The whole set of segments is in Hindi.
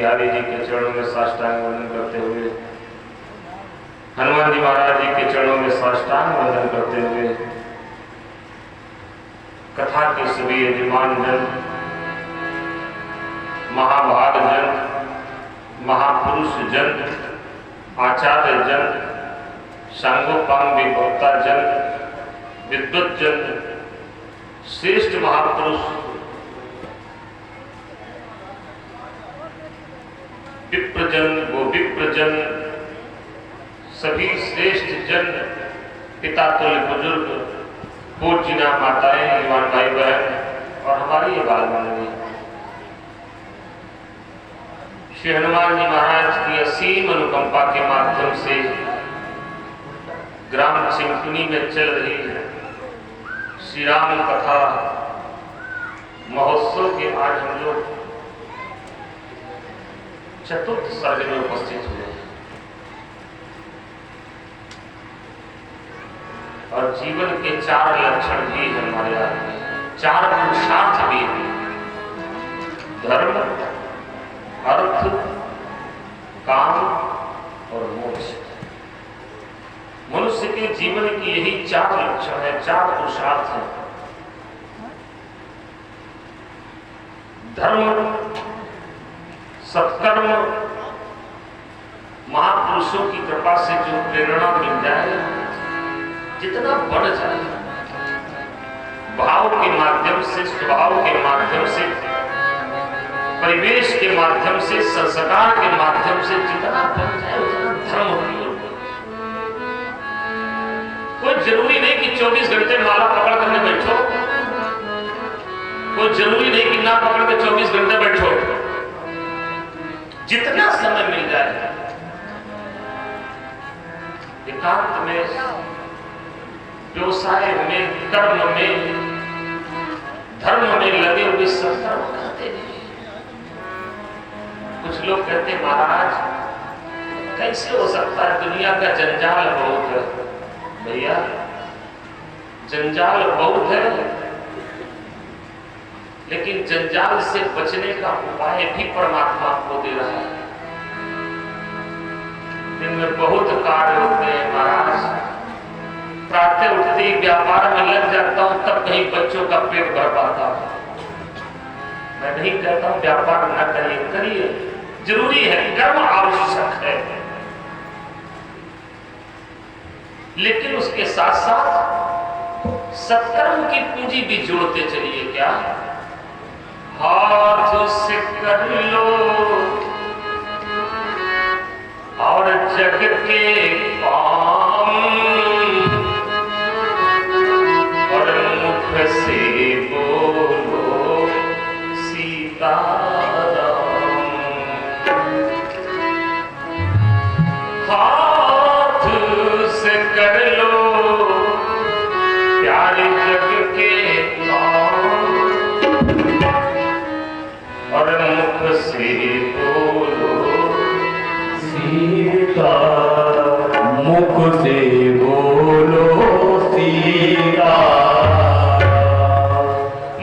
बिहारी जी के चरणों में साष्टांग वंदन करते हुए, हनुमान जी महाराज जी के चरणों में साष्टांग वंदन करते हुए, कथा के सभी यजमान जन, महाभाग जन, महापुरुष जन, आचार्य जन, सांगोपांग वक्ता जन, विद्वत जन, श्रेष्ठ महापुरुष, विप्रजन, वो विप्रजन, सभी श्रेष्ठ जन, पिता तुल्य बुजुर्ग, पूज्यना माताएं, युवान भाई बहन और हमारी ये बाल मंडली, श्री हनुमान जी महाराज की असीम अनुकंपा के माध्यम से ग्राम चिंतनी में चल रही श्री राम कथा महोत्सव के आज हम लोग चतुर्थ सर्ग में उपस्थित हुए और जीवन के 4 लक्षण भी हमारे आगे, 4 पुरुषार्थ भी हैं, धर्म, अर्थ, काम और मोक्ष। मनुष्य के जीवन की यही 4 लक्षण है, 4 पुरुषार्थ हैं। धर्म, सत्कर्म, महापुरुषों की कृपा से जो प्रेरणा मिल जाए, जितना बढ़ जाए, भाव के माध्यम से, स्वभाव के माध्यम से, परिवेश के माध्यम से, संस्कार के माध्यम से जितना बढ़ जाए उतना धर्म की ओर। कोई जरूरी नहीं कि 24 घंटे माला पकड़ करने बैठो, कोई जरूरी नहीं कि ना पकड़ के 24 घंटे बैठो, जितना समय मिल जाए एकांत में, व्यवसाय में, कर्म में, धर्म में लगे हुए सत्कर्म करते रहिए। कुछ लोग कहते हैं महाराज कैसे हो सकता है, दुनिया का जंजाल बहुत है। भैया जंजाल बहुत है, लेकिन जंजाल से बचने का उपाय भी परमात्मा आपको दे रहा है। दिन में बहुत कार्य होते हैं महाराज, प्रातः उठते ही व्यापार में लग जाता हूं, तब कहीं बच्चों का पेट भर पाता हूं। मैं नहीं कहता हूं व्यापार न करिए, करिए, जरूरी है, कर्म आवश्यक है, लेकिन उसके साथ साथ सत्कर्म की पूंजी भी जोड़ते चलिए। क्या हाथ से कर लो और जग के काम, और मुख से बोलो सीताराम। हाथ से कर लो प्यारे जग के काम, और मुख से बोलो सीता, मुख से बोलो सीता।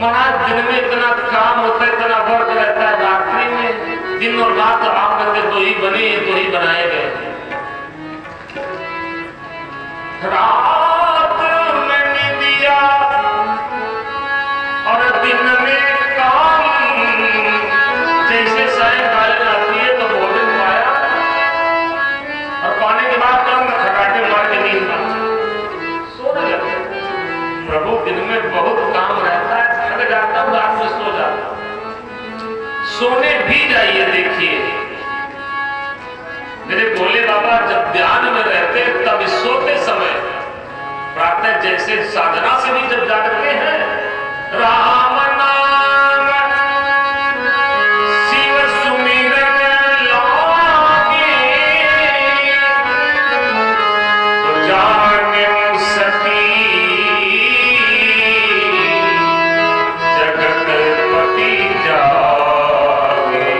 महाराज दिन में इतना काम होता है, इतना वर्क रहता है, रात्रि में दिन और रात आप कहते दो ही बने, दो ही बनाए गए। रात में निदिया और दिन में काम, जैसे सायंकाल आती है तो भोजन पाया और पाने के बाद तुरंत खराटे मार के नींद सोने लगते। प्रभु दिन में बहुत काम रहता है, थक जाता हूं, रात में सो जाता हूं। सोने भी जाइए। देखिए मेरे भोले बाबा जब ध्यान में रहते तब सोते समय प्रातः जैसे साधना से भी जब जागते हैं, राम नाम शिव सुमिरन लागे, तो जागे सती जगतपति जागे।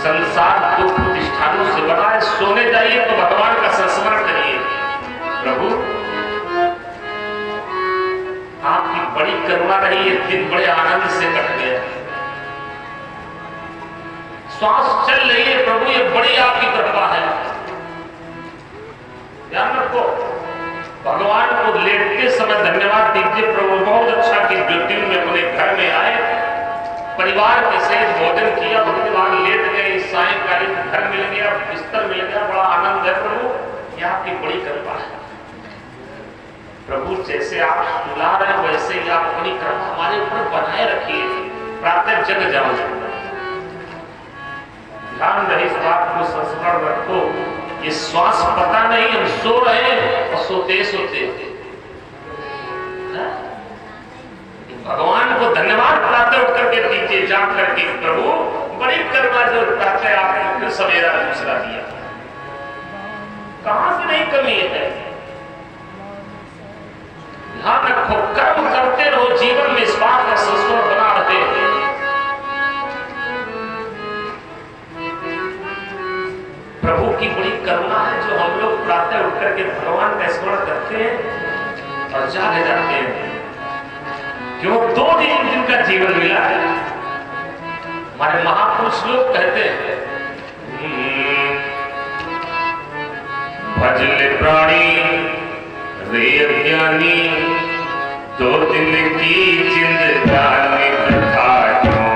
संसार दो प्रतिष्ठानों से बना है, सोने जाइए तो भगवान का संस्मरण करिए। प्रभु आपकी बड़ी करुणा रही, ये दिन बड़े आनंद से कट गया। श्वास चल रही है प्रभु, ये बड़ी आपकी कृपा है। ध्यान रखो, भगवान को लेटते समय धन्यवाद दीजिए प्रभु, बहुत अच्छा कि जो दिन में अपने घर में आए, परिवार के सहित भोजन किया, उसके बाद लेट गए, सायंकालीन घर मिल गया, बिस्तर मिल गया, बड़ा आनंद है प्रभु, यह आपकी बड़ी कृपा है प्रभु। जैसे आप सुला रहे हैं वैसे ही आप अपनी कृपा हमारे ऊपर बनाए रखिए, प्रातः जग जाओ। ध्यान रहे इस बात को, संस्मरण रखो, ये श्वास पता नहीं हम सो रहे हैं और सोते सोते भगवान को धन्यवाद प्रातः उठ करके दीजिए, जाग करके प्रभु बड़ी करुणा जो प्रातः आपने फिर सवेरा दूसरा दिया, कहां से नहीं कमी है। ध्यान रखो, कर्म करते रहो, जीवन में इस बात का संस्मरण बना रहे। प्रभु की बड़ी करुणा है जो हम लोग प्रातः उठ करके भगवान का स्मरण करते हैं और जागे जाते हैं। क्यों 2 दिन का जीवन मिला है। हमारे महापुरुष लोग कहते हैं, भजले प्राणी रे अज्ञानी, 2 दिन की जिंदगानी कथा जिंदगी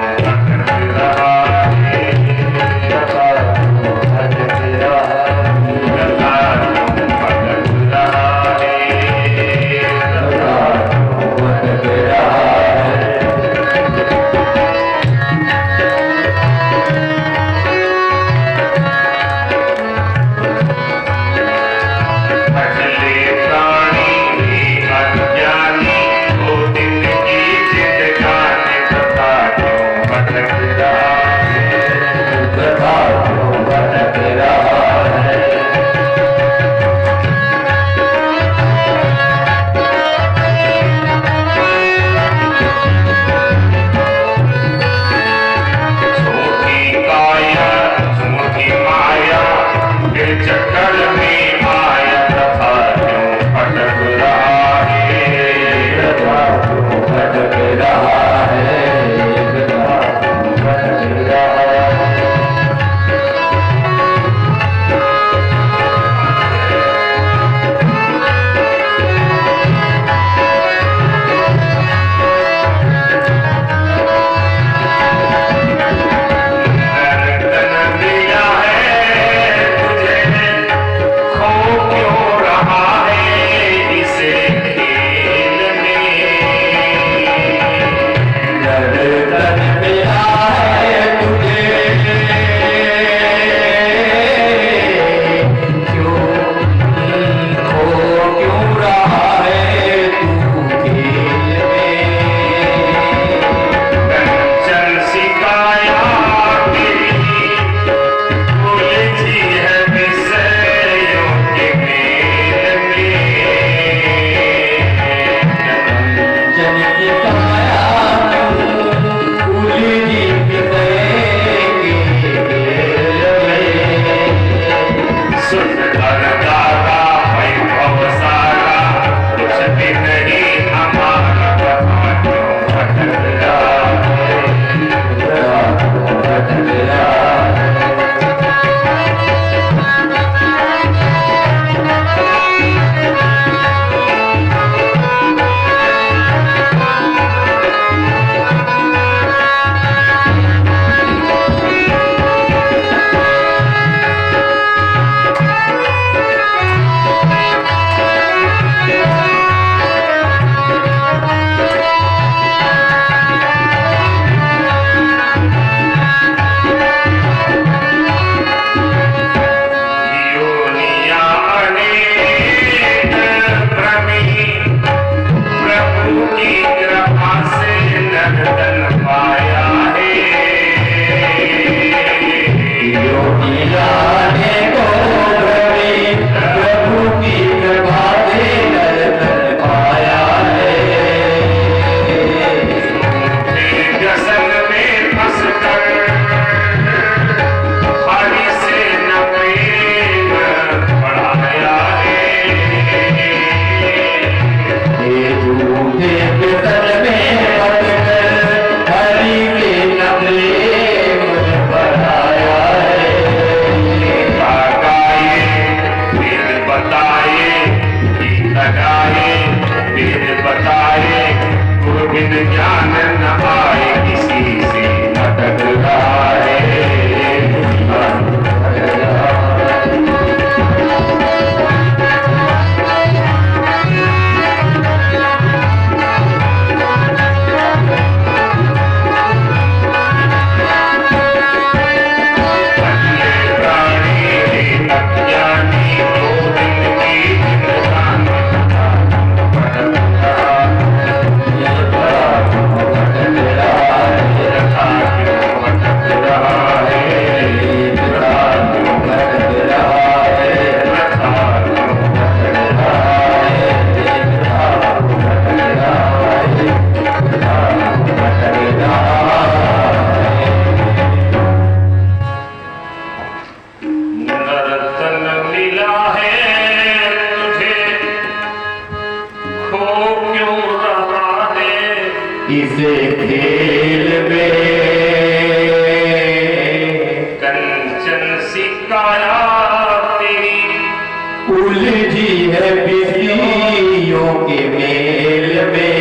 बिन ज्ञान न आए किसी से अटक रहा है। इसे खेल में कंचन सी काया तेरी उलझी है बिजलियों के मेल में।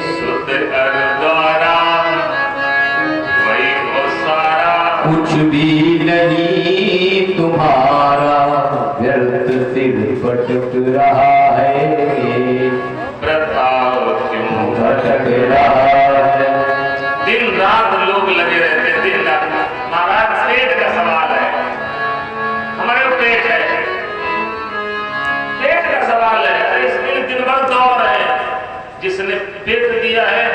सुध कर द्वारा वही वो सारा कुछ भी नहीं तुम्हारा व्यर्थ सिर भटक रहा है, प्रताप क्यों भटक रहा है। दिन रात लोग लगे रहते, दिन रात। महाराज पेट का सवाल है, हमारे पेट है, पेट का सवाल है। अरे इसमें दिन भर दौड़ है, जिसने पेट दिया है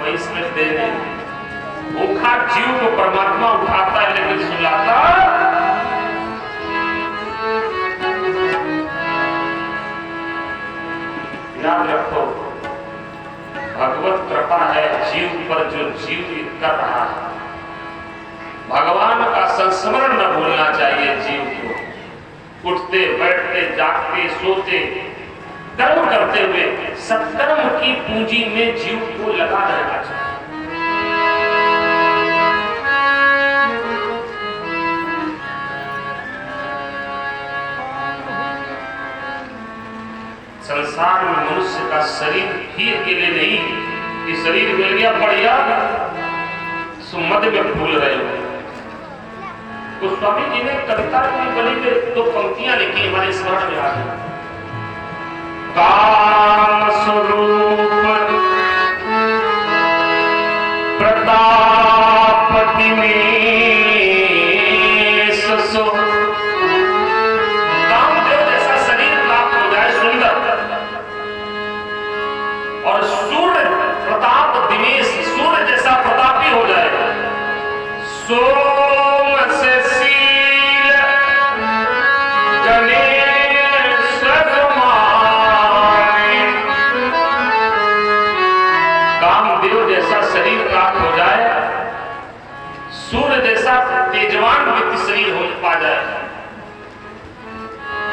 वही इसमें दे दे। भूखा जीव को परमात्मा उठाता है लेकिन सुलाता याद रखो, भगवत कृपा है जीव पर जो जीव कर रहा है। भगवान का संस्मरण न भूलना चाहिए जीव को। उठते बैठते जागते सोते कर्म करते हुए सत्कर्म की पूंजी में जीव को लगा रहना चाहिए। संसार में मनुष्य का शरीर ही अकेले नहीं, कि शरीर मिल गया बढ़िया सुमध में फूल रहे हो। तो स्वामी जी ने कविता की बनी में 2 पंक्तियां लिखी, हमारे स्मरण में आ गई। काम स्वरूप प्रताप दिनेश सो, कामदेव जैसा शरीर प्राप्त हो जाए सुंदर, और सूर्य प्रताप दिनेश, सूर्य जैसा प्रतापी हो जाए। सोम से शील गणेश समाने, कामदेव जैसा शरीर प्राप्त हो जाए, सूर्य जैसा तेजवान व्यक्ति शरीर हो पा जाए,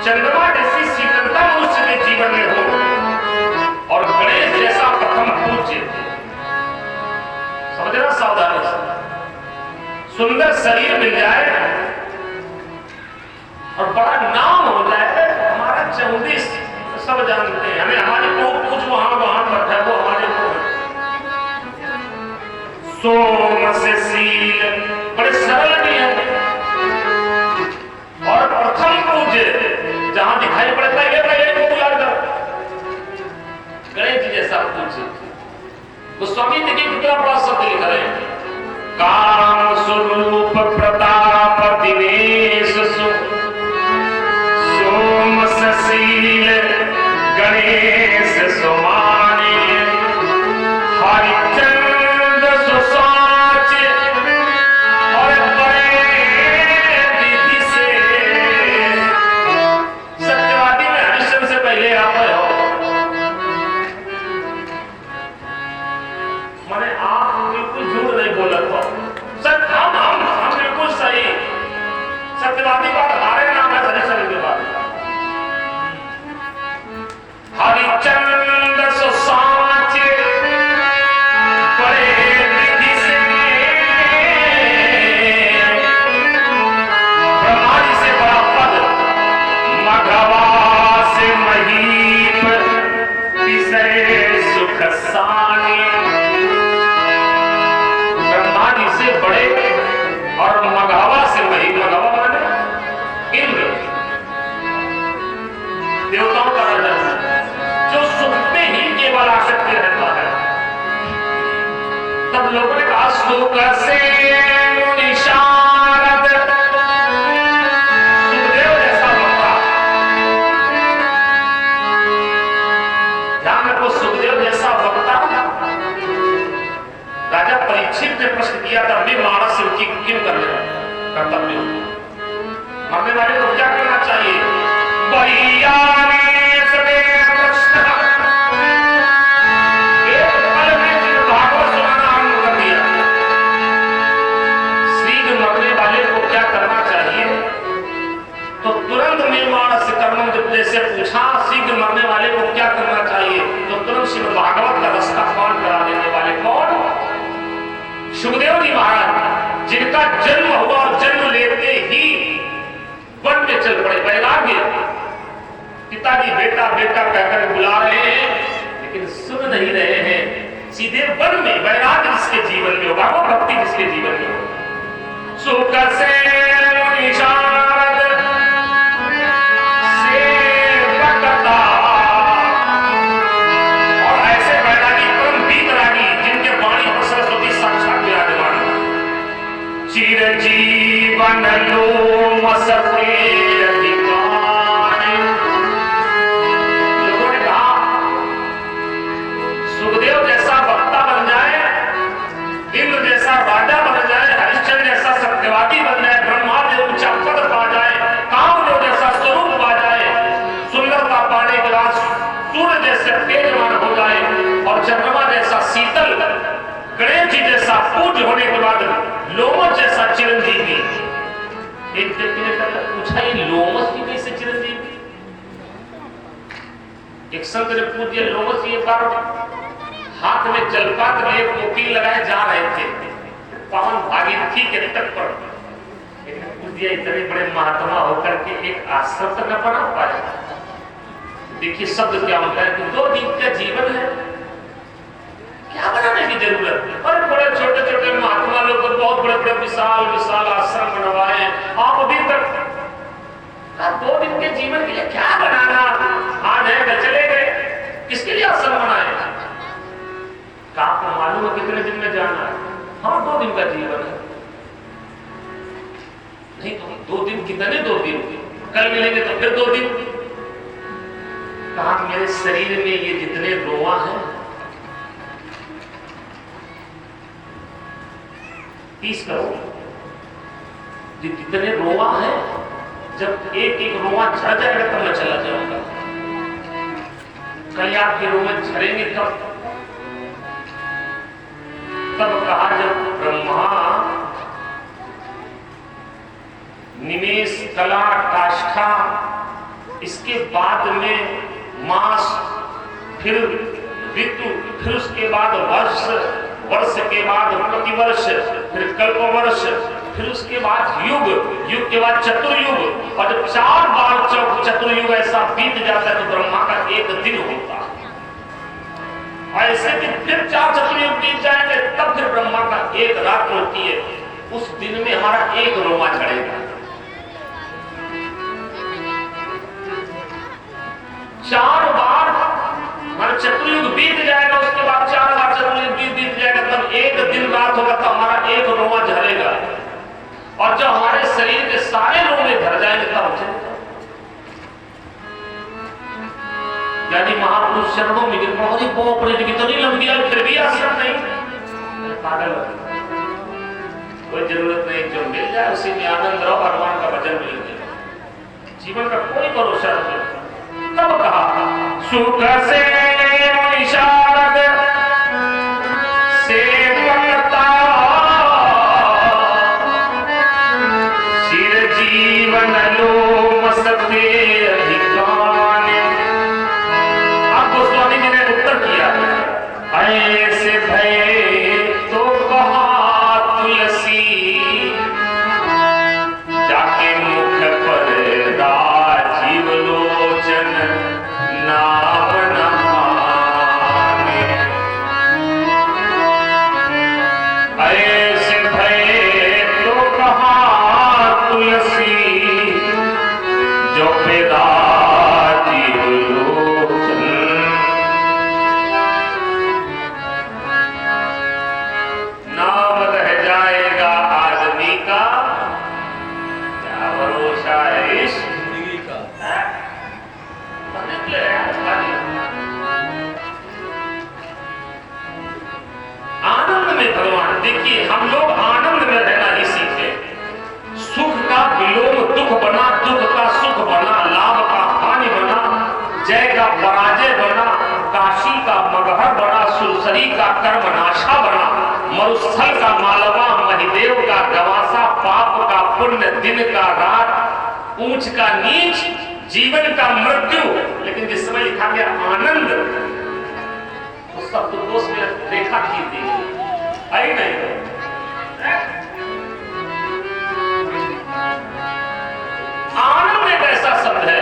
चंद्रमा जैसी शीतलता मनुष्य के जीवन में हो, और गणेश जैसा प्रथम पूज्य। समझना सावधानी से, सुंदर शरीर मिल जाए और बड़ा नाम हो जाए। हमारा 34 सब जानते हैं, हमें हमारे को कुछ वहां बैठा है, वो हमारे को सोम से शील बड़े सरल भी है, और प्रथम पूज्य जहां दिखाई पड़ता है ये को याद कर, गणेश जी जैसा पूज्य। गोस्वामी देखिए कितना बड़ा शब्द लिखा है, काम स्वरूप प्रताप दिनेश सो, सोम सशील गणेश सुमाने, हरिचंद सुसाच और बड़े विधि से। सत्यवादी में हरिश्चंद्र से पहले आप हो, मैंने आप बिल्कुल झूठ नहीं बोला था, सच हम बिल्कुल सही। सत्यवादी बात हमारे नाम है, हरिश्चंद्र के बाद हरिचंद सुख से निशारद सुखदेव जैसा वक्ता, ध्यान रखो, सुखदेव जैसा वक्ता। राजा परीक्षित ने प्रश्न किया था, मैं मानस की क्यों करने कर्तव्य, मरने वाले को क्या करना चाहिए? भैया ने सदैव प्रश्न एक पल में जिन भागवत सुनाना आरंभ कर दिया। शीघ्र मरने वाले को क्या करना चाहिए? तो तुरंत में मानस कर्मम जैसे पूछा, शीघ्र मरने वाले को क्या करना चाहिए? तो तुरंत श्रीमद् भागवत का रास्ता कौन करा देने वाले? कौन? सुखदेव जी महाराज, जिनका जन्म हुआ और जन्म लेते ही वन में चल पड़े। वैराग्य, पिताजी बेटा बेटा कहकर बुला रहे हैं लेकिन सुन नहीं रहे हैं, सीधे वन में। वैराग्य जिसके जीवन में होगा, वो भक्ति जिसके जीवन में होगा। सुख से निशारद से बकता, और ऐसे वैरागी परम वीतरागी जिनके वाणी पर सरस्वती साक्षात विराजमान, चिरजीवन लोम सते अधिकारी। लोगों ने कहा सुखदेव जैसा वक्ता बन जाए, इंद्र जैसा राजा बन जाए, हरिश्चंद्र जैसा सत्यवादी बन जाए, ब्रह्मा जैसा ऊंचा पद पा जाए, कामदेव जैसा स्वरूप पा जाए, सुंदरता पाने के बाद सूर्य जैसे तेजवान हो जाए और चंद्रमा जैसा शीतल, गणेश जी जैसा पूज्य होने के बाद लोमस जैसा चिरंजीवी। एक व्यक्ति ने पूछा, ये लोमस की कैसे चिरंजीवी? एक संत ने पूछ दिया, लोमस ये बार हाथ में जलपात लिए कोपी लगाए जा रहे थे पावन भागीरथी के तट पर, लेकिन पूछ दिया, इतने बड़े महात्मा होकर के एक आश्रम तक न बना पाए? देखिए शब्द क्या होता है कि 2 दिन का जीवन है, क्या बनाने की जरूरत? और बड़े छोटे छोटे महात्मा लोग बहुत बड़े बड़े विशाल विशाल आश्रम बनवाए, आप अभी तक 2 दिन के जीवन के लिए क्या बनाना? आज है कल चले गए, किसके लिए आश्रम बनाए? आपको मालूम है कितने दिन में जाना है? हाँ 2 दिन का जीवन है। नहीं तो 2 दिन कितने? 2 दिन, कल मिलेंगे तो फिर 2 दिन। कहा मेरे शरीर में ये जितने रोआ हैं 30 करोड़, जितने रोआ है, जब एक एक रोआ झड़ जाएगा तब मैं चला जाऊंगा। कल आपके रोए झड़ेंगे कब? तब कहा जब ब्रह्मा निमेष कला काष्ठा, इसके बाद में मास, फिर ऋतु, फिर उसके बाद वर्ष, वर्ष के बाद प्रतिवर्ष, फिर कल्पवर्ष, फिर उसके बाद युग, युग के बाद चतुर्युग, और जब 4 बार चतुर्युग ऐसा बीत जाता है तो ब्रह्मा का एक दिन होता है। ऐसे दिन फिर 4 चतुर्युग बीत जाएंगे तब फिर ब्रह्मा का एक रात होती है। उस दिन में हमारा एक रोमा झड़ेगा। 4 बार हमारा चतुर्युग बीत जाएगा, उसके बाद 4 बार चतुर्युग बीत जाएगा, तब एक दिन रात होगा तो हमारा एक रोमा झड़ेगा। और जब हमारे शरीर के सारे रोमे झड़ जाएंगे तब उठेगा। यानी महापुरुष शरणों में गिर पड़ा, पोपड़े की तो नहीं लंबी आई, फिर भी आश्रम नहीं, पागल हो। कोई जरूरत नहीं, जो मिल जाए उसी में आनंद रहो, भगवान का भजन मिल जाए, जीवन का कोई भरोसा नहीं। तब कहा सुख से निशारद से बकता, चिर जीवन लोम सते अधिकारी। अब गोस्वामी जी ने उत्तर किया, ऐसे भय तो कहा तुलसी, जाके मुख पर राजीव लोचन नाम नहाने। ऐसे भय तो कहा तुलसी, जो पेदा कि हम लोग आनंद में रहना ही सीखे। सुख का विलोम दुख बना, दुख का सुख बना, लाभ का हानि बना, जय का पराजय बना, काशी का मगहर बना, सुरसरी का कर्मनाशा बना, मरुस्थल का मालवा, महिदेव का गवासा, पाप का पुण्य, दिन का रात, ऊंच का नीच, जीवन का मृत्यु। लेकिन जिस समय लिखा गया आनंद, उस शब्दकोश में रेखा खींच दी आई नहीं। आनंद एक ऐसा शब्द है,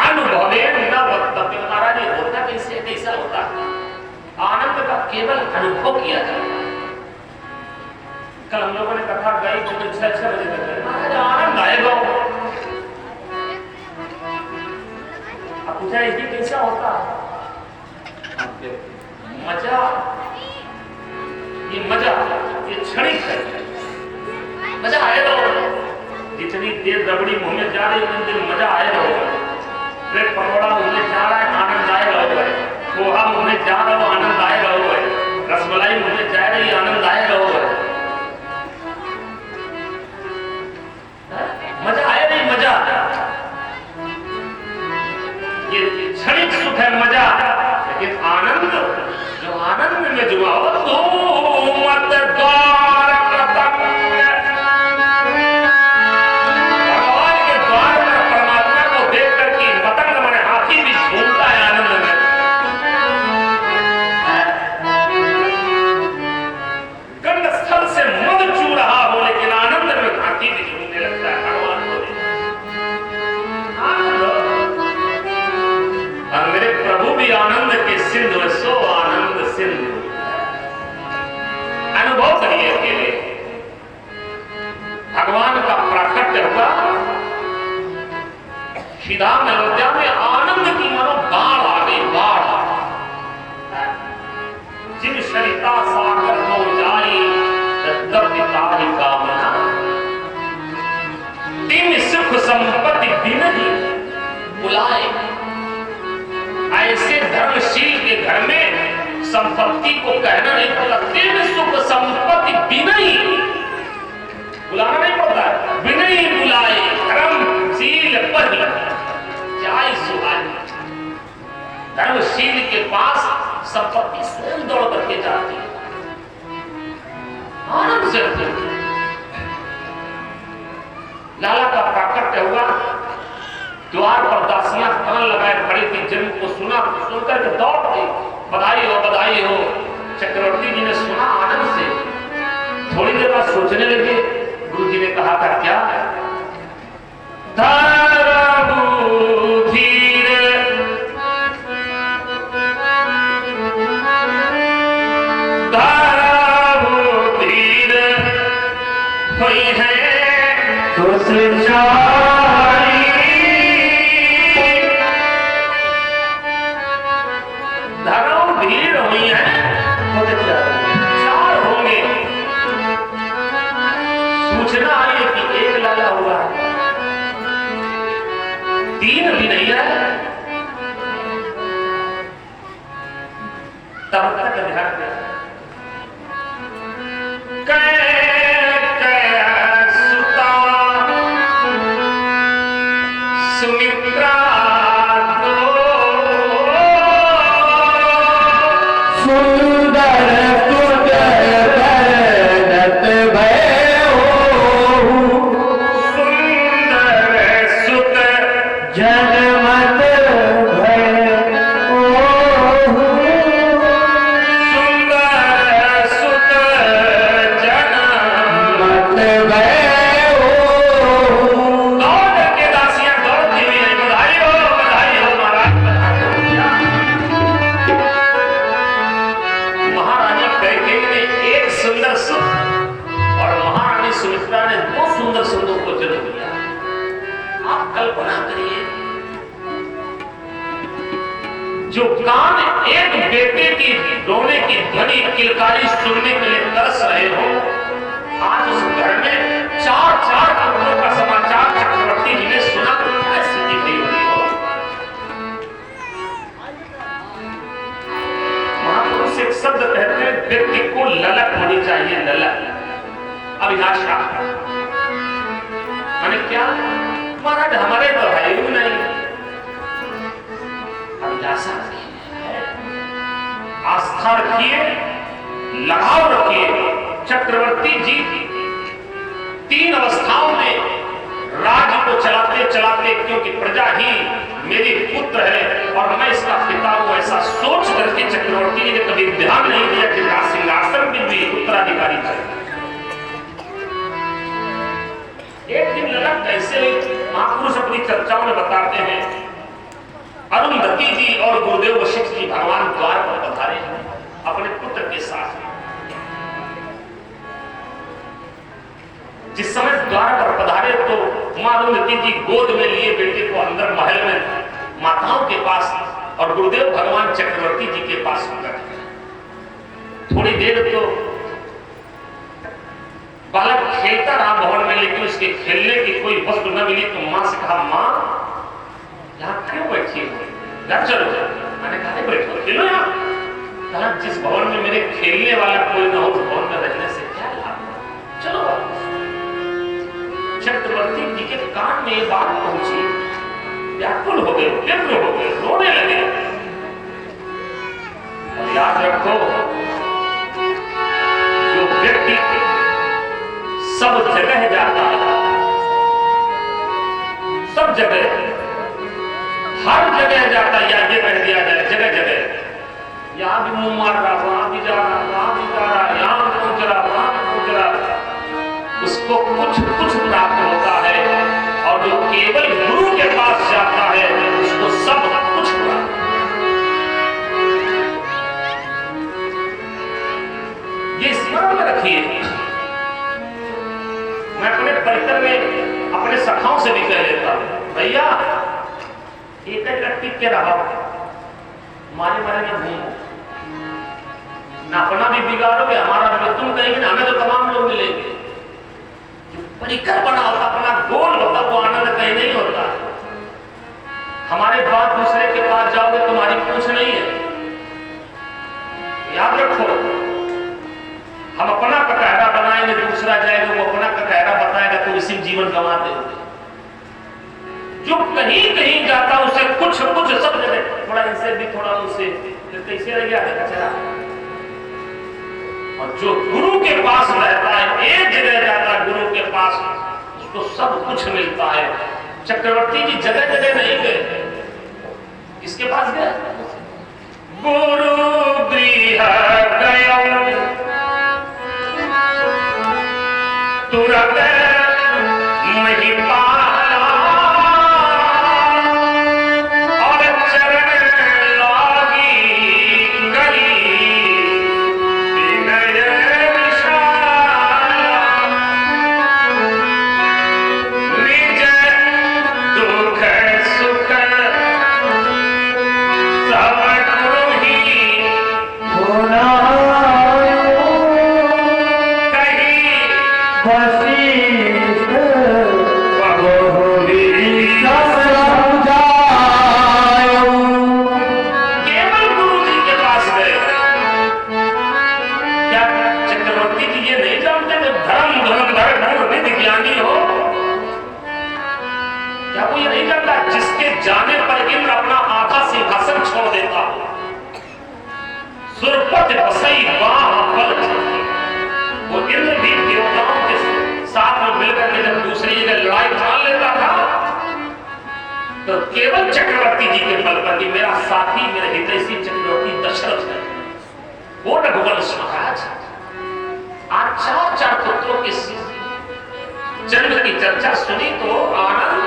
अनुभवे न वक्तव्य। महाराज ये होता कैसे, कैसा होता है? आनंद का केवल अनुभव किया जाता है। कल हम लोगों ने कथा गई 6 बजे तक, महाराज आनंद आएगा। अब पूछा ये कैसा होता है? मजा, ये मजा ये क्षणिक है, मजा आएगा। जितनी देर रबड़ी मुंह में जा रही है उतनी मजा आएगा। ब्रेड पकौड़ा मुंह में जा रहा है, आनंद आएगा होगा। पोहा मुंह में जा रहा है, आनंद आएगा होगा। रसमलाई मुंह में जा रही, आनंद आएगा होगा। मजा आया नहीं, मजा ये क्षणिक सुख है, मजा। लेकिन आनंद, जो आनंद में जुआ हो, तो मत द्वार भगवान के द्वार में परमात्मा को देख करके पतंग माने हाथी भी झूमता है आनंद में। गंध स्थल से मद चू रहा हो, लेकिन आनंद में हाथी भी झूमने लगता है भगवान को देख। और मेरे प्रभु भी आनंद के सिंधु, सो आनंद सिंधु। अनुभव करिए अकेले, भगवान का प्राकट्य हुआ श्रीधाम अयोध्या में, आनंद की मानो बाढ़ आ गई, बाढ़। जिन सरिता सागर हो जाई ताहि कामना, तीन सुख संपत्ति दिन ही बुलाए। ऐसे धर्मशील के घर में संपत्ति को कहना नहीं पड़ता, तीन सुख संपत्ति विनयी बुलाना नहीं पड़ता, विनयी बुलाए। धर्मशील पर जाय सुहाई। धर्मशील के पास संपत्ति स्वयं दौड़ करके जाती है, आनंद से। लाला का प्राकट्य हुआ, द्वार पर दासियां कान लगाए खड़ी थी। जन्म को सुना, सुनकर के दौड़ गई, बधाई हो, बधाई हो। चक्रवर्ती जी ने सुना आनंद से, थोड़ी देर बाद सोचने लगे। गुरु जी ने कहा था क्या? धरऊ धीर धरऊ धीर हुई है तो सृजाई। धरऊ धीर हुई है तो चार होंगे। सूचना आई कि एक लाला हुआ है, तीन भी नहीं है। तब तक ध्यान दे, सुता सुमित्रा सुंदर सुत भरत भयो, सुंदर सुत जनमत भयो, सुंदर सुत जनमत भयो। दौड़ करके दासियां दौड़ती हुई आई, बधाई हो महाराज, बधाई हो। महारानी कैकेयी ने एक सुंदर सुत और महारानी सुमित्रा ने दो सुंदर सुतों को जन्म दिया। आप कल्पना करिए, जो कान एक बेटे की रोने की ध्वनि किलकारी सुनने के लिए तरस रहे हो, आज उस घर में चार चार पुत्रों का समाचार चक्रवर्ती जी ने सुना, क्या स्थिति हुई होगी हो। महापुरुष एक शब्द कहते हैं, व्यक्ति को ललक होनी चाहिए, ललक, अभिलाषा। मैंने क्या महाराज हमारे तो है ही नहीं, अभिलाषा है, आस्था रखिए, लगाव रखिए। चक्रवर्ती जी 3 अवस्थाओं में राज्य को चलाते चलाते, क्योंकि प्रजा ही मेरी पुत्र है और मैं इसका पिता हूं, ऐसा सोच करके चक्रवर्ती जी ने कभी ध्यान नहीं दिया कि राज सिंहासन में भी उत्तराधिकारी चाहिए। एक दिन ललक कैसे महापुरुष अपनी चर्चाओं में बताते हैं, अरुंधति जी और गुरुदेव वशिष्ठ जी भगवान द्वार पर पधारे अपने पुत्र के साथ। जिस समय द्वार पर पधारे तो मां अरुंधति जी गोद में लिए बेटे को अंदर महल में माताओं के पास और गुरुदेव भगवान चक्रवर्ती जी के पास उतर। थोड़ी देर तो बालक खेलता रहा भवन में, लेकिन उसके खेलने की कोई वस्तु न मिली तो मां से कहा, मां यहाँ क्यों बैठी हो, घर चलो। मैंने कहा नहीं बैठो, खेलो यहाँ। कहा जिस भवन में मेरे खेलने वाला कोई न हो उस भवन में रहने से क्या लाभ, चलो वापस। चक्रवर्ती जी के कान में ये बात पहुंची, व्याकुल हो गए, व्यग्र हो गए, रोने लगे। और याद रखो, जो व्यक्ति सब जगह जाता है, सब जगह, हर जगह जाता, या ये कह दिया जाए जगह जगह, यहां भी मुंह मार रहा, वहां भी जा रहा, वहां भी जा रहा, यहां पहुंच रहा, वहां पहुंच रहा, उसको कुछ कुछ प्राप्त होता है। और जो केवल गुरु के पास जाता है उसको सब कुछ प्राप्त। ये स्मरण में रखिए। मैं अपने परिकर में अपने सखाओं से भी कह लेता हूं, भैया एक टिक के रहा, मारे मारे ना घूमो, ना अपना भी बिगाड़ोगे हमारा भी, तुम कहेंगे ना हमें तो तमाम लोग मिलेंगे। परिकर बना होता, अपना गोल होता, वो आनंद कहीं नहीं होता। हमारे बाद दूसरे के पास जाओगे तुम्हारी पूछ नहीं है। याद रखो, हम अपना कटहरा बनाएंगे, दूसरा जाएगा वो अपना कटहरा बताएगा, तो इसी जीवन गंवाते होंगे। जो कहीं कहीं जाता उसे कुछ कुछ सब जगह, थोड़ा इनसे भी थोड़ा उनसे, तो कैसे रह गया कचरा। और जो गुरु के पास रहता है, एक जगह जाता है गुरु के पास, उसको सब कुछ मिलता है। चक्रवर्ती जी जगह जगह नहीं गए, किसके पास गए? गुरु गृह गयो तुरंत महिपाला और चरण लागी गई जाने पर इंद्र अपना आधा सिंहासन छोड़ देता, सुरपत बसई बाह, वो इंद्र भी देवताओं के साथ में मिलकर के जब दूसरी जगह लड़ाई ठान लेता था, तो केवल चक्रवर्ती जी के बल पर, कि मेरा साथी मेरे हितैषी चक्रवर्ती दशरथ है, वो रघुवंश महाराज। आज 4 पुत्रों के जन्म की चर्चा सुनी तो आनंद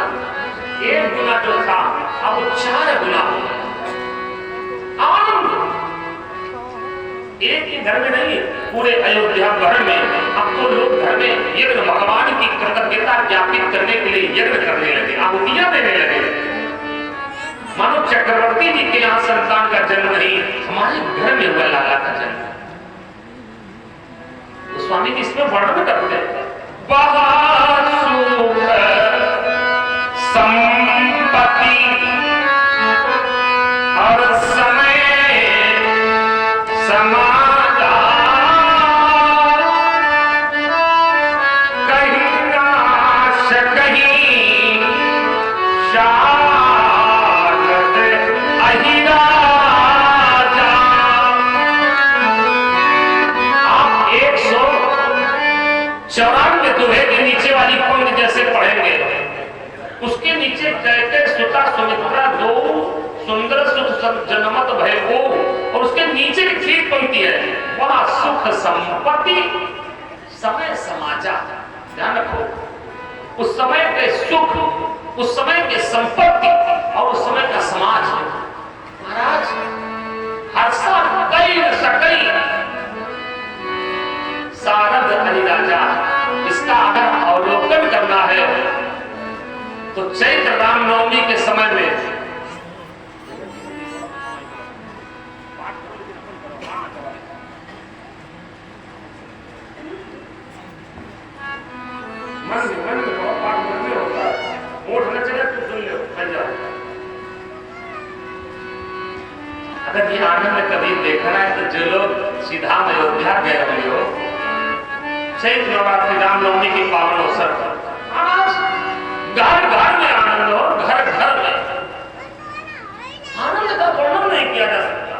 1 गुना जो था अब 4 गुना हो गया। आनंद एक ही घर में नहीं, पूरे अयोध्या भर में अब तो लोग घर में यज्ञ, भगवान की कृतज्ञता ज्ञापित करने के लिए यज्ञ करने लगे, आहुतियां देने लगे। मानो चक्रवर्ती जी के यहाँ संतान का जन्म नहीं, हमारे घर में हुआ लाला का जन्म। तो स्वामी जी इसमें वर्णन करते हैं, संपत्ति और समय समाधान जैसे पढ़ेंगे, उसके नीचे कैके सुता सुमित्रा दो सुंदर सुख जनमत भय को, और उसके नीचे की ठीक पंक्ति है, वह सुख संपत्ति समय समाचार। ध्यान रखो, उस समय के सुख, उस समय के संपत्ति और उस समय का समाज। महाराज हर्षा कई न सकई सारद अधिराजा, इसका अगर अवलोकन करना है तो चैत्र रामनवमी के समय में अगर ये आनंद कभी देखना है तो जो लोग सीधा अयोध्या गए हुए हो, चैत्र नवरात्रि रामनवमी के पावन अवसर पर घर घर में आनंद हो, घर घर में आनंद का वर्णन नहीं किया जा सकता।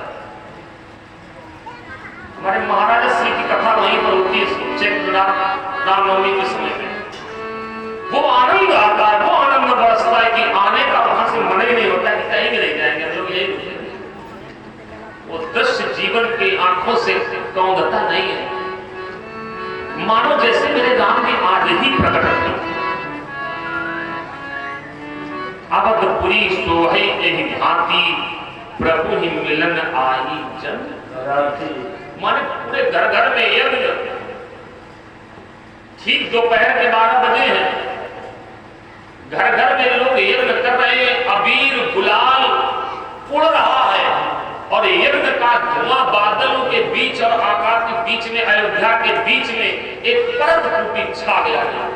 हमारे महाराज श्री की कथा वहीं पर होती है चैत्र रामनवमी के समय में। वो आनंद आता है, वो आनंद बरसता है कि आने का वहां से मन ही नहीं होता कि कहीं भी नहीं जाएंगे हम लोग, यही वो दृश्य जीवन की आंखों से कौंधता नहीं है, मानो जैसे मेरे राम की आज ही प्रकट हुई। अवधपुरी सोहै एहि भांति प्रभु ही मिलन आई जन राति। माने पूरे घर घर में यज्ञ, ठीक दोपहर के 12 बजे हैं, घर घर में लोग यज्ञ कर रहे हैं, अबीर गुलाल उड़ रहा है और यज्ञ का धुआं बादलों के बीच और आकाश के बीच में, अयोध्या के बीच में एक परत टूटी छा गया है।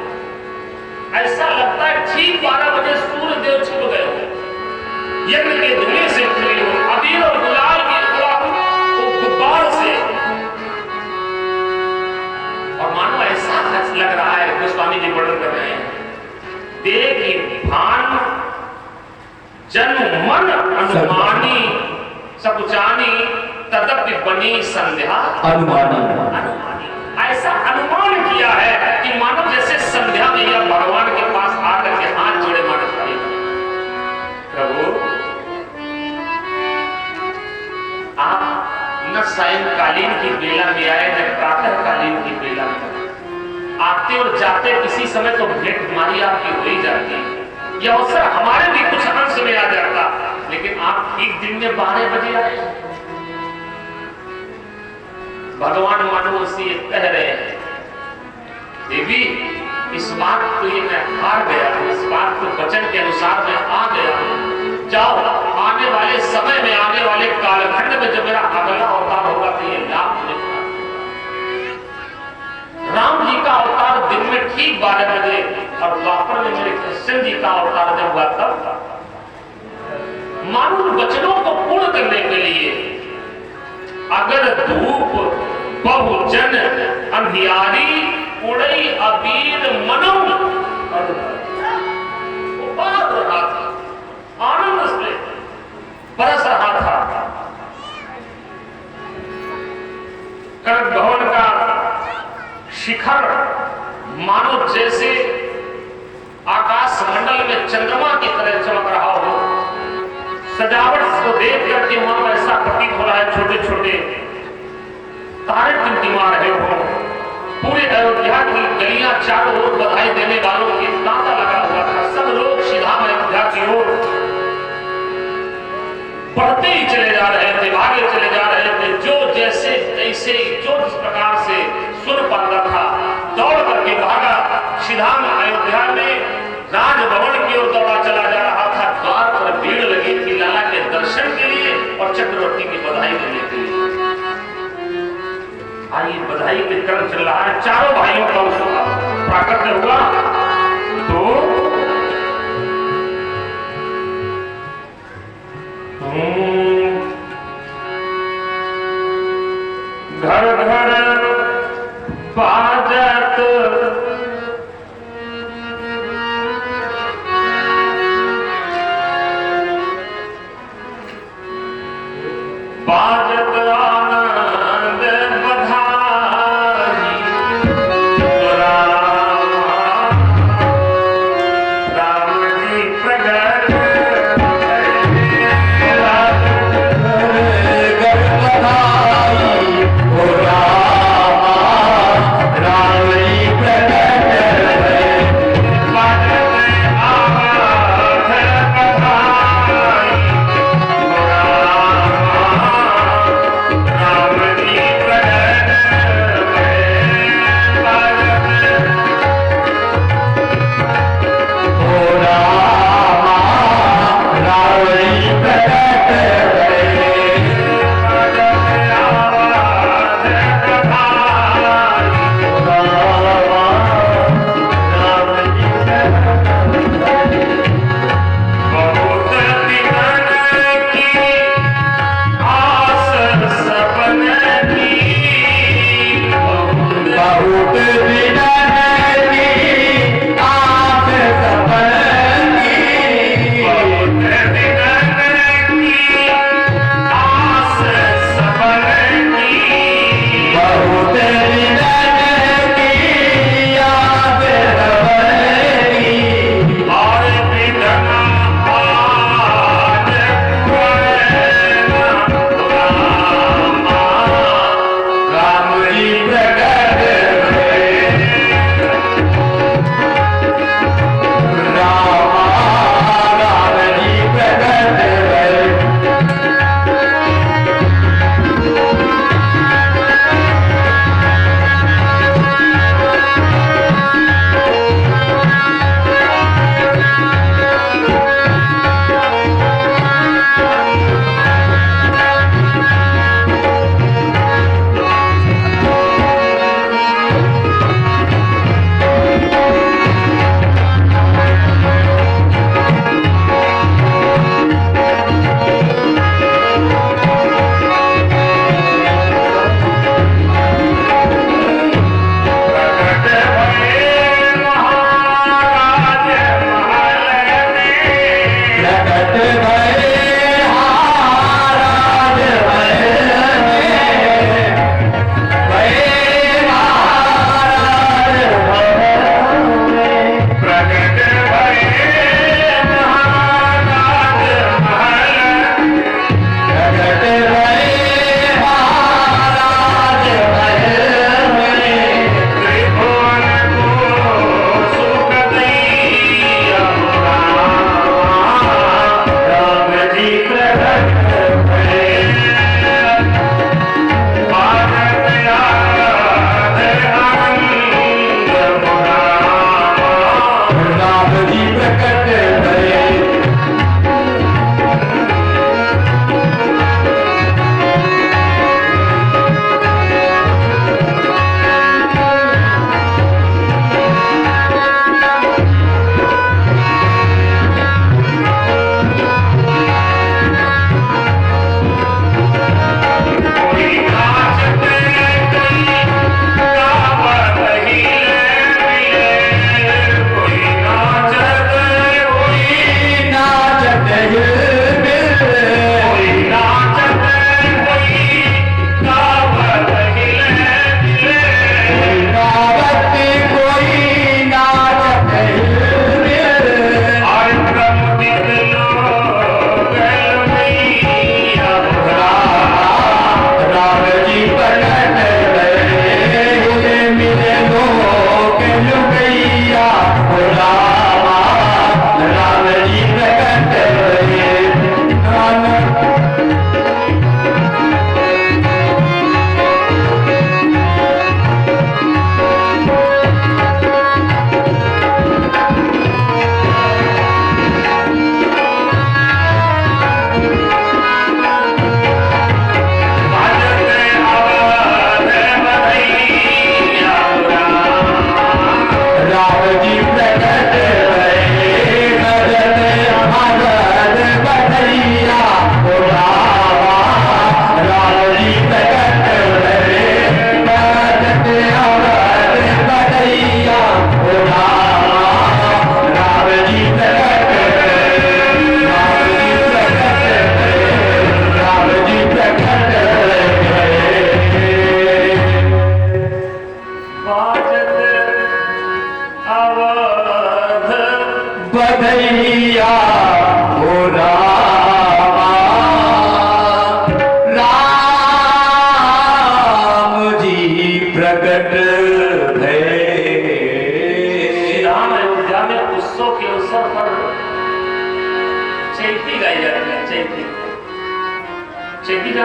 ऐसा लगता है ठीक 12 बजे सूर्य देव छुप गए हो, यज्ञ के धुएं से उतरे हो, अबीर और गुलाल के गुब्बार से, और मानो ऐसा लग रहा है, गोस्वामी जी वर्णन कर रहे हैं, देख भान जन मन अनुमानी सकुचानी तदपि बनी संध्या अनुमानी। ऐसा अनुमान किया है कि मानव जैसे संध्या में या भगवान के पास आकर के हाथ जोड़े मानव खड़े, प्रभु आप न सायंकालीन की बेला में आए न प्रातःकालीन की बेला में, आते और जाते किसी समय तो भेंट हमारी आपकी हो ही जाती, यह अवसर हमारे भी कुछ अंश में आ जाता, लेकिन आप ठीक दिन में 12 बजे आए। भगवान मानो से कह रहे हैं, देवी इस बात को ये मैं हार गया हूं, इस बात को वचन के अनुसार मैं आ गया हूं, जाओ आने वाले समय में, आने वाले कालखंड में जब मेरा अगला अवतार होगा तो ये लाभ मुझे प्राप्त होगा। राम जी का अवतार दिन में ठीक 12 बजे और द्वापर में मेरे कृष्ण जी का अवतार जब हुआ तब, मानो वचनों को पूर्ण करने के लिए अगर धूप बहुजन अंधियारी उड़ई अबीर मनो, वो बात रहा था, आनंद से बरस रहा था। कनक भवन का शिखर मानो जैसे आकाश मंडल में चंद्रमा की तरह चमक रहा हो, सजावट को देख करके वहां ऐसा प्रतीत हो रहा है, छोटे छोटे तारे टिमटिमा रहे हो, पूरे अयोध्या की गलियां चारों ओर बधाई देने वालों की तांता लगा हुआ था, सब लोग सीधा अयोध्या की ओर बढ़ते ही चले जा रहे थे, भागे चले जा रहे थे, जो जैसे जैसे जो जिस प्रकार से सुन पाता था दौड़ करके भागा, सीधा अयोध्या में राजभवन की ओर दौड़ा चला जा रहा था। द्वार पर भीड़ लगी थी लाला के दर्शन के लिए और चक्रवर्ती की बधाई देने के लिए। आइए बधाई के क्रम चल रहा है, चारों भाइयों का उसका प्राकट्य हुआ तो घर घर बाजत बाजत आनंद बधाई,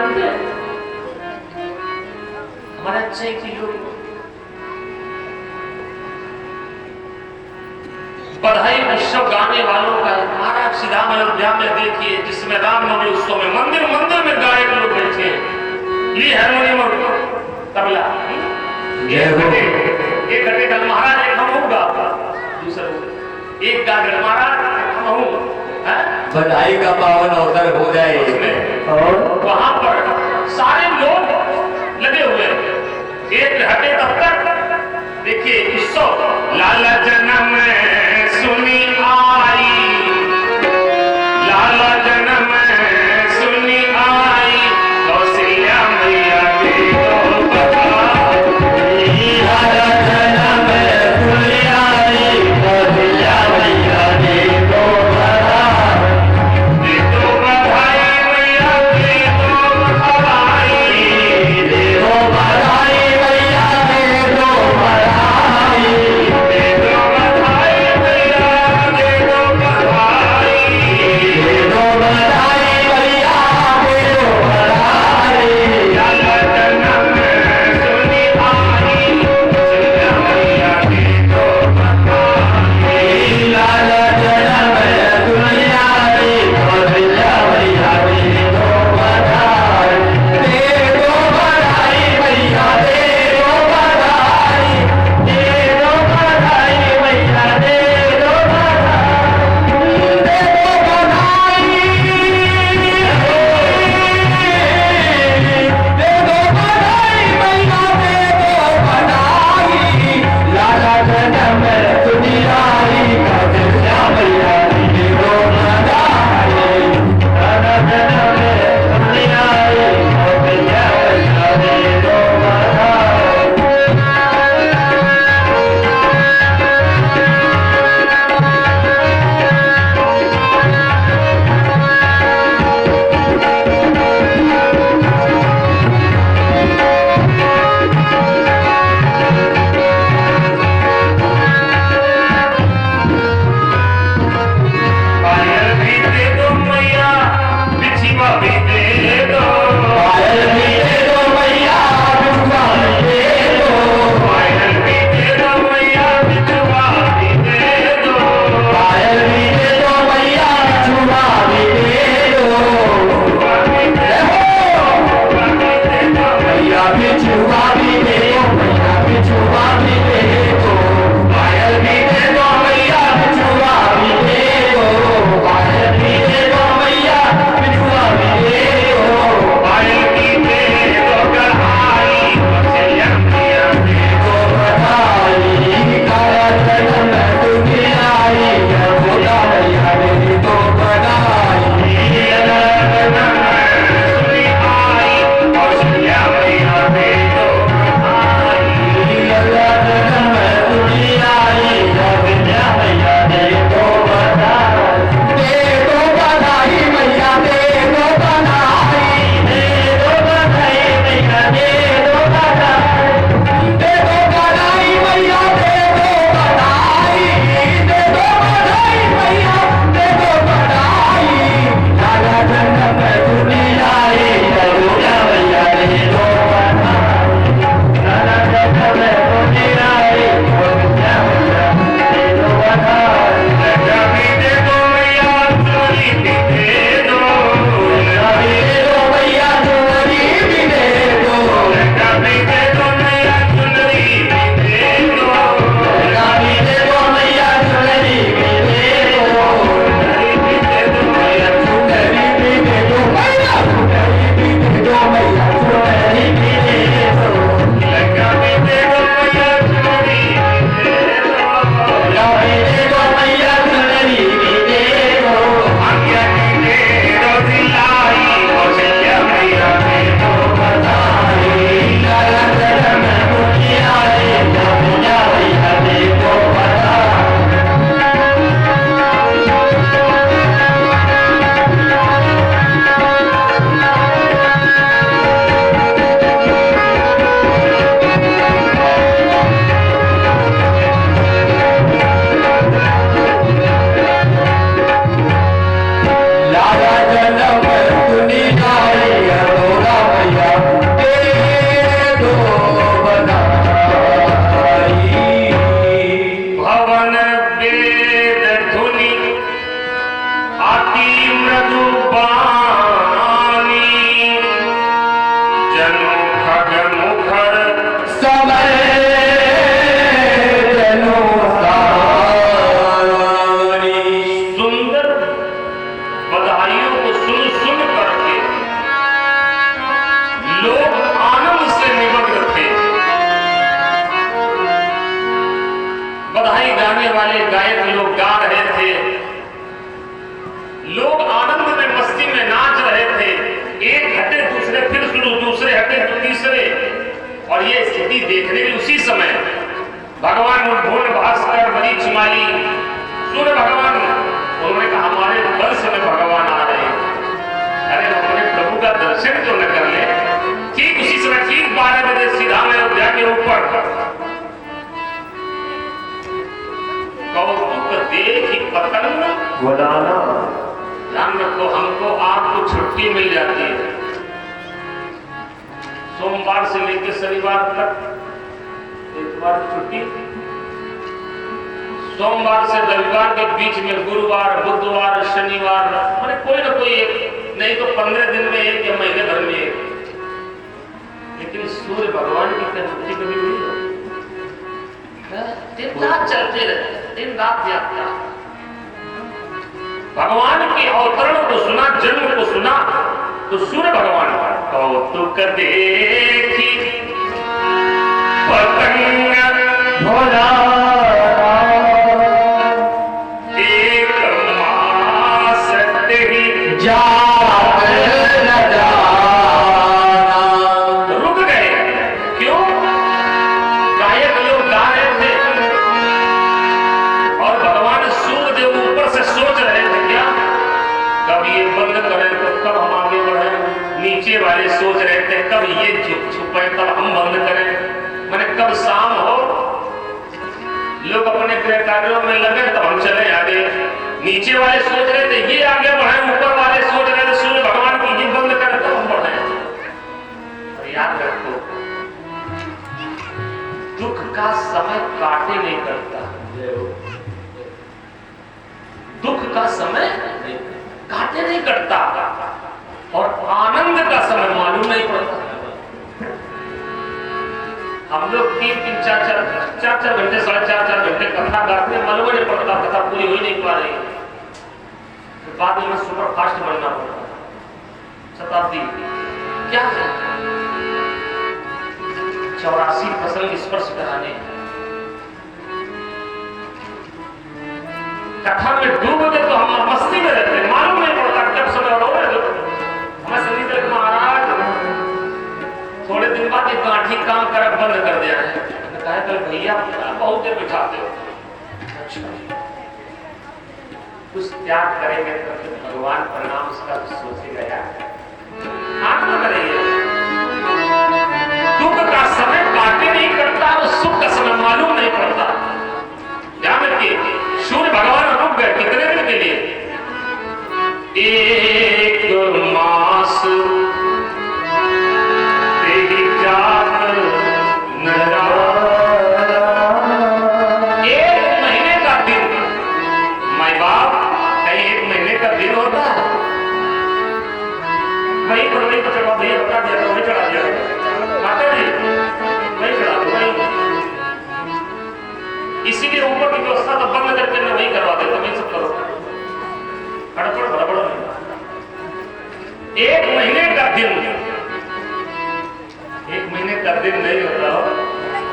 जानते हैं हमारे अच्छे की जो बधाई उत्सव गाने वालों का है। महाराज श्री राम अयोध्या में देखिए जिसमें रामनवमी उत्सव में मंदिर मंदिर में गायक लोग बैठे हैं, ली हारमोनियम और तबला। एक घटे कल महाराज एक हम होगा दूसरा एक गागर महाराज हम हूँ बधाई का पावन अवसर हो जाए और वहां पर सारे लोग लगे हुए एक हटे तब तक देखिए उत्सव लाला जन्म सुनी आई, लाला जन्म सुनी आई, कौशल्या मैया के दो बधाई, लाला जन्म सुनी आई, कौशल्या मैया के दो बधाई, दे दो बधाई मैया के दो बधाई, दे दो बधाई मैया के दो बधाई, दे दो जनु खग मुखर समय जनु सारी। सुंदर बधाइयों को सुन सुन करके लोग आनंद से निमग्न थे। बधाई गाने वाले गायक लोग गा रहे थे, लोग आनंद में मस्ती में नाच रहे थे। एक हटे दूसरे फिर शुरू, दूसरे हटे तो तीसरे। और ये स्थिति देखने की उसी समय भगवान उद्भून भास्कर मरीचिमाली सूर्य भगवान, उन्होंने कहा हमारे वंश में भगवान आ रहे हैं, अरे हम अपने प्रभु का दर्शन क्यों न कर ले। ठीक उसी समय ठीक 12 बजे सीधा में अयोध्या के ऊपर कौतुक देखी पतंग बुलाना। ध्यान रखो, हमको आपको छुट्टी मिल जाती है सोमवार से लेकर शनिवार तक, इतवार छुट्टी, सोमवार से रविवार के बीच में गुरुवार, बुधवार, शनिवार, मैंने कोई ना कोई एक, नहीं तो 15 दिन में एक या महीने भर में एक। लेकिन सूर्य भगवान की क्या छुट्टी कभी हुई है? दिन रात चलते रहते, दिन रात यात्रा। भगवान के अवतरण को सुना, जन्म को सुना, तो सूर्य भगवान कौतुक देखी पतंग भोला एक मास तेरी जात न जाना। रुक गए। क्यों? गायक लोग गा रहे थे और भगवान सूर्यदेव ऊपर से सोच रहे थे क्या कब ये बंद करें तो कब हम आगे बढ़े। नीचे वाले सोच रहे थे कब ये छुपे तब हम बंद करें, मैंने कब शाम हो, लोग अपने गृह कार्यों में लगे तब हम चले आगे। नीचे वाले सोच रहे थे ये आगे बढ़े, ऊपर वाले सोच रहे थे सूर्य भगवान की ये बंद करें तब हम बढ़े। और याद रखो, दुख का समय काटे नहीं करता, दुख का समय काटे नहीं करता, और आनंद का समय मालूम नहीं पड़ता। हम लोग 3-3, 4-4 घंटे, 4.5 घंटे कथा गाते हैं, मालूम नहीं पड़ता कथा पूरी हो ही नहीं पा रही। तो बाद में सुपर फास्ट बनना पड़ता। शताब्दी क्या है? 84 प्रसंग स्पर्श कराने, कथा में डूब गए तो हम मस्ती में रहते हैं, मालूम नहीं पड़ता कब समय हो रहा है। हमें संगीत महाराज थोड़े दिन बाद एक गांठी काम कर बंद कर दिया है। कहा कल भैया बहुत देर बिठाते हो। अच्छा, कुछ त्याग करेंगे तो फिर भगवान परिणाम उसका सोचेगा यार। आत्मा करेंगे, दुख का समय काटे नहीं करता और सुख का समय मालूम नहीं पड़ता। ध्यान रखिए, सूर्य भगवान रुक गए कितने दिन के लिए? एक मास तेरी जात न जाना। एक महीने का दिन, माई बाप कहीं एक महीने का दिन होता है? वही पर वही तो चढ़ा भैया बता दिया, वही चढ़ा दिया माता जी, वही चढ़ा दो वही। इसीलिए ऊपर की व्यवस्था तो बंद करके मैं वही करवा देता, वही सब करो, हड़बड़ हड़बड़ नहीं। एक महीने का दिन, एक महीने का दिन नहीं होता।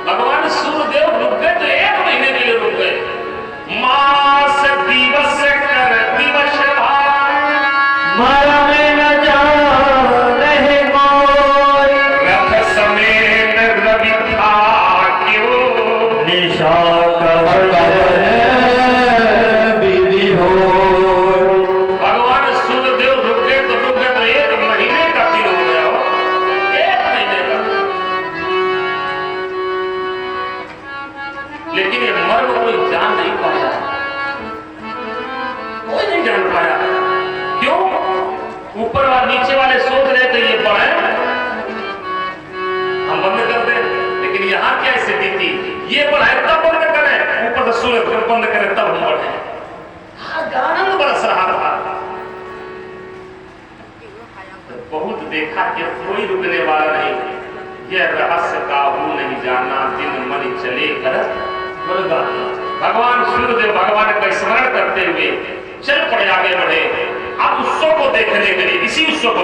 भगवान सूर्यदेव रुक गए तो एक महीने के लिए रुक गए। मास दिवस कर दिवस मारा में न जा रहे कोई, रथ समेत रवि था क्यों, निशा कवर विधि हो। भगवान सूर्यदेव रुक गए तो एक महीने का दिन हो गया हो, एक महीने का। लेकिन ये मर्म कोई जान नहीं पाया, कोई नहीं जान पाया। क्यों? ऊपर वाले नीचे वाले सोच रहे थे ये बढ़े हम बंद कर दे, लेकिन यहां क्या स्थिति थी? ये बढ़ाए तब बंद करें, ऊपर से सूर्य बंद करें तब हम बढ़े। आनंद बरस रहा था। बहुत देखा कि कोई रुकने वाला नहीं। यह रहस्य काहू नहीं जाना, दिन मन चले करत गुणगान। भगवान सूर्यदेव भगवान का स्मरण करते हुए चल पड़े, आगे बढ़े। अब उत्सव को देखने के लिए, इसी उत्सव को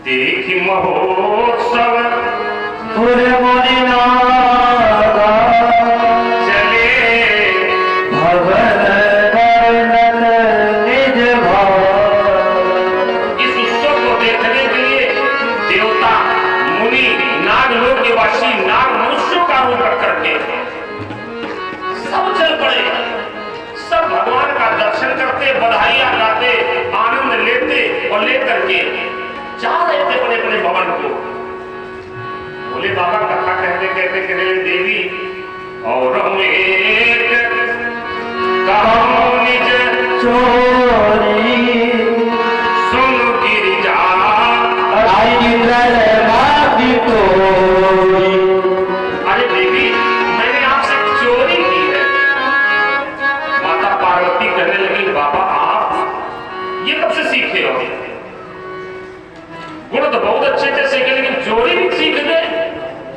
देखी महोत्सव चले भवन कर्णन निज भाव। इस उत्सव को देखने के लिए देवता, मुनि, नागलोक के वासी, नाग मनुष्यों का रूप रख करके सब चल पड़े। सब भगवान का दर्शन करते, बधाइयां गाते, आनंद लेते और लेकर के जा रहे थे बड़े बड़े भवन को। बोले बाबा कथा कहते कहते कहने लगे, देवी और हम एक कहूं निज चोरी सुन गिरिजा अरे देवी, मैंने आपसे चोरी की है। माता पार्वती कहने लगी, बाबा आप ये कब से सीखे हो? गुण तो बहुत अच्छे थे सीखे, लेकिन चोरी भी सीख गए,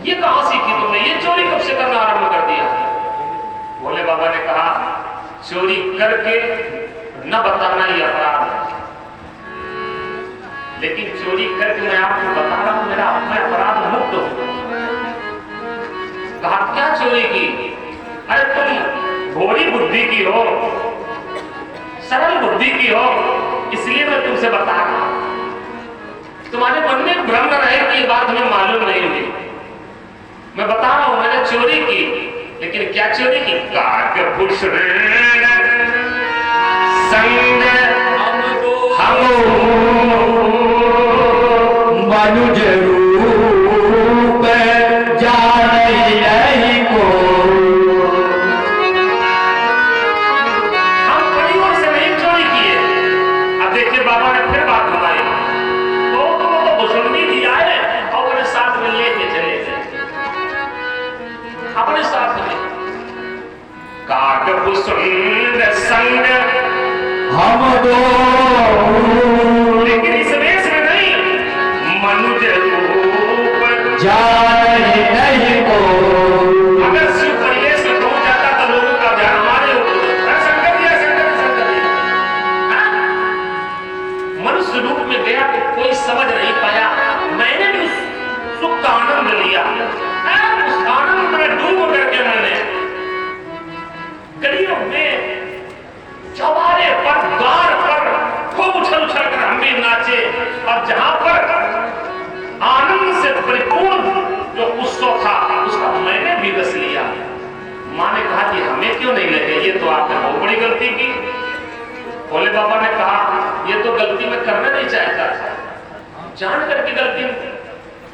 ये कहां सीखी तुमने? ये चोरी कब से करना आरंभ कर दिया? भोले बाबा ने कहा, चोरी करके न बताना ये अपराध है, लेकिन चोरी करके मैं आपको बता रहा हूं, मेरा अपना अपराध मुक्त हो। कहा क्या चोरी की? अरे तुम भोली बुद्धि की हो, सरल बुद्धि की हो, इसलिए मैं तुमसे बता रहा हूं। तुम्हारे मन में भ्रम न रहे कि ये बात हमें मालूम नहीं हुई। मैं बता रहा हूं, मैंने चोरी की, लेकिन क्या चोरी की? काकभूषण संग हम मनुज रूप जाने को। हम बड़ी ओर से नहीं चोरी किए। अब देखिए बाबा ने फिर बात बताई, तो भुसुंडी जी आए और अपने साथ में लेके चले गए, अपने साथ में। काकभूषण संग हम दो, लेकिन इस वेश में नहीं, मनुज रूप जाने नहीं को। अगर शिव परिवेश में पहुंच जाता तो लोगों का ध्यान हमारे ऊपर होता। शंकर जी, शंकर जी, हाँ? मनुष्य रूप में गया तो कोई समझ नहीं पाया। मैंने भी उस सुख का आनंद लिया, उस आनंद में डूब करके मैंने गलियों में, चौबारे पर, द्वार पर खूब उछल उछल कर हम भी नाचे। और जहां पर आनंद से परिपूर्ण जो उत्सव था, उसका मैंने भी रस लिया। मां ने कहा कि हमें क्यों नहीं लगे? ये तो आपने बहुत बड़ी गलती की। भोले बाबा ने कहा, ये तो गलती मैं करना नहीं चाहता था, जान करके गलती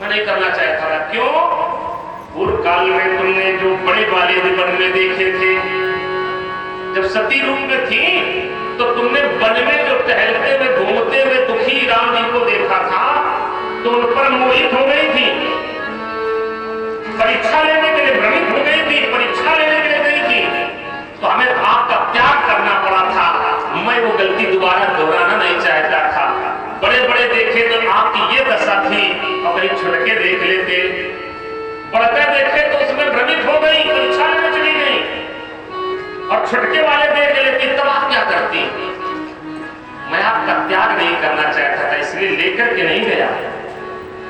मैं नहीं करना चाहता था। क्यों? पूर्व काल में तुमने जो बड़े वाले वन में देखे थे, जब सती रूप में थी, तो तुमने वन में जो टहलते हुए घूमते हुए दुखी राम जी को देखा था, तो उन पर मोहित हो गई थी, परीक्षा लेने के लिए भ्रमित हो गई थी, परीक्षा लेने के लिए गई थी, तो हमें आपका त्याग करना पड़ा था। मैं वो गलती दोबारा दोहराना नहीं चाहता था। बड़े बड़े देखे तो आपकी ये दशा थी, अपनी छुटके देख लेते, बड़का देखे तो उसमें भ्रमित हो गई, परीक्षा लेने चली गई, और छुटके वाले देख लेती, तब आप क्या करती? मैं आपका त्याग नहीं करना चाहता था, इसलिए लेकर के नहीं गया।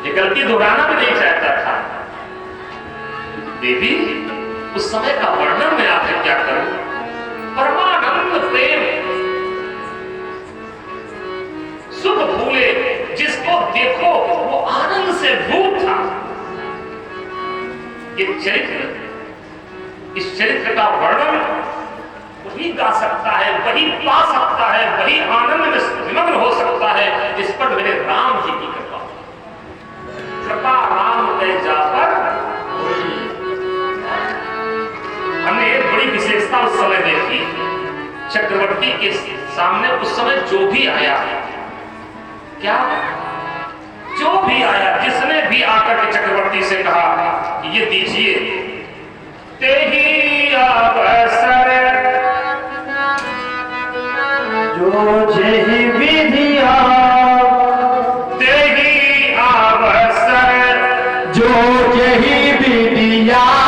ये गलती दोहराना भी नहीं चाहता था। देवी, उस समय का वर्णन मैं आपसे क्या करूं? परमानंद प्रेम सुख फूले, जिसको देखो वो आनंद से भूत था। ये चरित्र, इस चरित्र का वर्णन वही गा सकता है, वही पा सकता है, वही आनंद में निमग्न हो सकता है, जिस पर मेरे राम जी की कृपा। कृपा राम के जा पर हमने बड़ी विशेषता उस समय देखी। चक्रवर्ती के सामने उस समय जो भी आया, क्या जो भी आया, जिसने भी आकर के चक्रवर्ती से कहा कि ये दीजिए, ते ही अवसर जो जेहि विधिया, ते ही अवसर जो जही विदिया